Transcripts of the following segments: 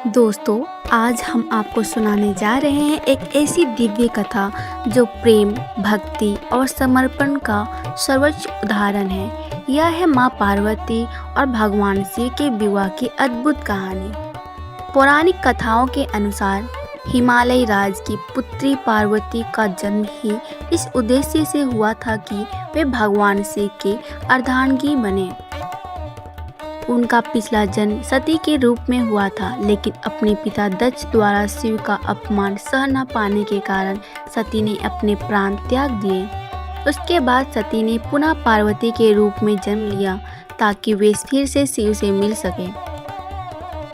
दोस्तों, आज हम आपको सुनाने जा रहे हैं एक ऐसी दिव्य कथा जो प्रेम, भक्ति और समर्पण का सर्वोच्च उदाहरण है। यह है माँ पार्वती और भगवान शिव के विवाह की अद्भुत कहानी। पौराणिक कथाओं के अनुसार हिमालय राज की पुत्री पार्वती का जन्म ही इस उद्देश्य से हुआ था कि वे भगवान शिव के अर्धांगिनी बने। उनका पिछला जन्म सती के रूप में हुआ था, लेकिन अपने पिता दक्ष द्वारा शिव का अपमान सह न पाने के कारण सती ने अपने प्राण त्याग दिए। उसके बाद सती ने पुनः पार्वती के रूप में जन्म लिया ताकि वे फिर से शिव से मिल सके।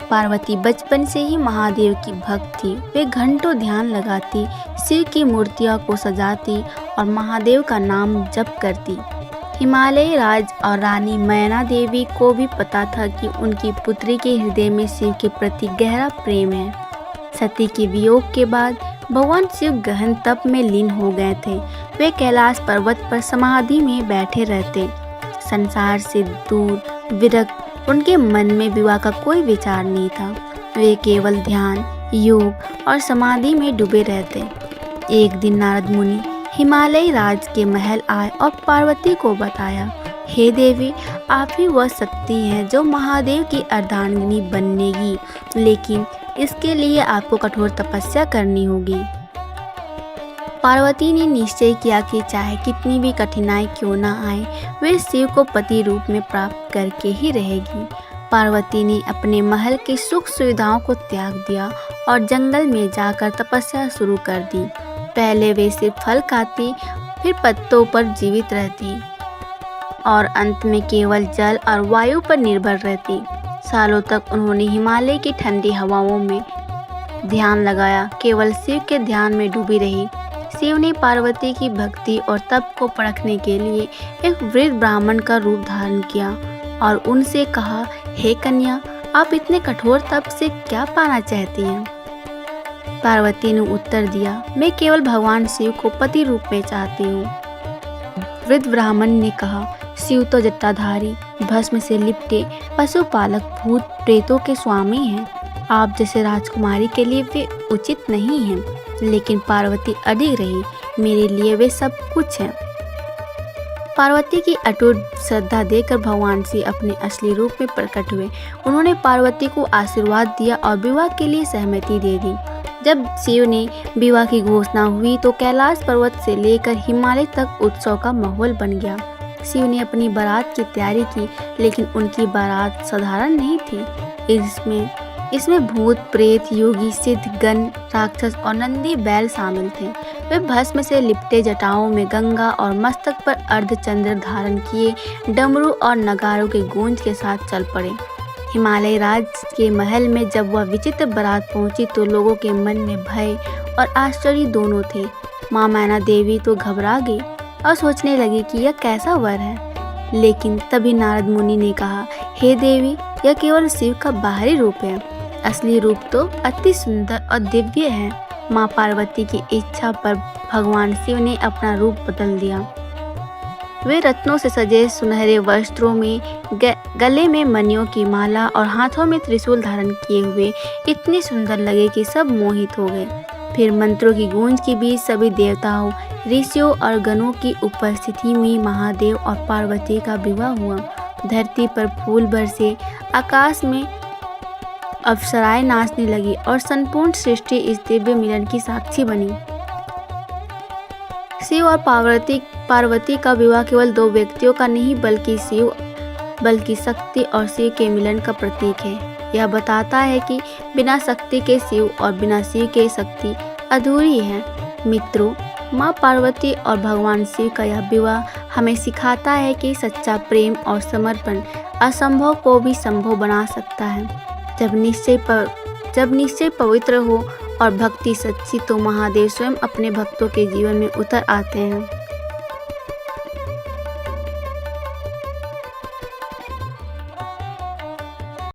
पार्वती बचपन से ही महादेव की भक्त थी। वे घंटों ध्यान लगाती, शिव की मूर्तियों को सजाती और महादेव का नाम जप करती। हिमालय राज और रानी मैना देवी को भी पता था कि उनकी पुत्री के हृदय में शिव के प्रति गहरा प्रेम है। सती के वियोग के बाद भगवान शिव गहन तप में लीन हो गए थे। वे कैलाश पर्वत पर समाधि में बैठे रहते, संसार से दूर, विरक्त। उनके मन में विवाह का कोई विचार नहीं था। वे केवल ध्यान, योग और समाधि में डूबे रहते। एक दिन नारद मुनि हिमालय राज के महल आए और पार्वती को बताया, हे देवी, आप ही वह शक्ति हैं जो महादेव की अर्धांगिनी बनेगी, लेकिन इसके लिए आपको कठोर तपस्या करनी होगी। पार्वती ने निश्चय किया कि चाहे कितनी भी कठिनाई क्यों न आए, वे शिव को पति रूप में प्राप्त करके ही रहेगी। पार्वती ने अपने महल की सुख सुविधाओं को त्याग दिया और जंगल में जाकर तपस्या शुरू कर दी। पहले वे सिर्फ फल खाती, फिर पत्तों पर जीवित रहती और अंत में केवल जल और वायु पर निर्भर रहती। सालों तक उन्होंने हिमालय की ठंडी हवाओं में ध्यान लगाया, केवल शिव के ध्यान में डूबी रही। शिव ने पार्वती की भक्ति और तप को परखने के लिए एक वृद्ध ब्राह्मण का रूप धारण किया और उनसे कहा, हे कन्या, आप इतने कठोर तप से क्या पाना चाहती हैं? पार्वती ने उत्तर दिया, मैं केवल भगवान शिव को पति रूप में चाहती हूँ। वृद्ध ब्राह्मण ने कहा, शिव तो जटाधारी, भस्म से लिपटे पशुपालक, भूत प्रेतों के स्वामी हैं। आप जैसे राजकुमारी के लिए वे उचित नहीं हैं। लेकिन पार्वती अडिग रही, मेरे लिए वे सब कुछ हैं। पार्वती की अटूट श्रद्धा देकर भगवान शिव अपने असली रूप में प्रकट हुए। उन्होंने पार्वती को आशीर्वाद दिया और विवाह के लिए सहमति दे दी। जब शिव ने विवाह की घोषणा हुई तो कैलाश पर्वत से लेकर हिमालय तक उत्सव का माहौल बन गया। शिव ने अपनी बारात की तैयारी की, लेकिन उनकी बारात साधारण नहीं थी। इसमें भूत, प्रेत, योगी, सिद्ध, गण, राक्षस और नंदी बैल शामिल थे। वे भस्म से लिपटे, जटाओं में गंगा और मस्तक पर अर्धचंद्र धारण किए, डमरू और नगारों के गूंज के साथ चल पड़े। हिमालय राज के महल में जब वह विचित्र बारात पहुंची तो लोगों के मन में भय और आश्चर्य दोनों थे। माँ मैना देवी तो घबरा गई और सोचने लगी कि यह कैसा वर है। लेकिन तभी नारद मुनि ने कहा, हे देवी, यह केवल शिव का बाहरी रूप है, असली रूप तो अति सुंदर और दिव्य है। माँ पार्वती की इच्छा पर भगवान शिव ने अपना रूप बदल दिया। वे रत्नों से सजे सुनहरे वस्त्रों में, गले में मणियों की माला और हाथों में त्रिशूल धारण किए हुए इतने सुंदर लगे कि सब मोहित हो गए। फिर मंत्रों की गूंज के बीच सभी देवताओं, ऋषियों और गणों की उपस्थिति में महादेव और पार्वती का विवाह हुआ। धरती पर फूल बरसे, आकाश में अप्सराएं नाचने लगी और संपूर्ण सृष्टि इस दिव्य मिलन की साक्षी बनी। शिव और पार्वती का विवाह केवल दो व्यक्तियों का नहीं बल्कि शक्ति और शिव के मिलन का प्रतीक है। यह बताता है कि बिना शक्ति के शिव और बिना शिव के शक्ति अधूरी है। मित्रों, माँ पार्वती और भगवान शिव का यह विवाह हमें सिखाता है कि सच्चा प्रेम और समर्पण असंभव को भी संभव बना सकता है। जब निश्चय पवित्र हो और भक्ति सच्ची, तो महादेव स्वयं अपने भक्तों के जीवन में उतर आते हैं।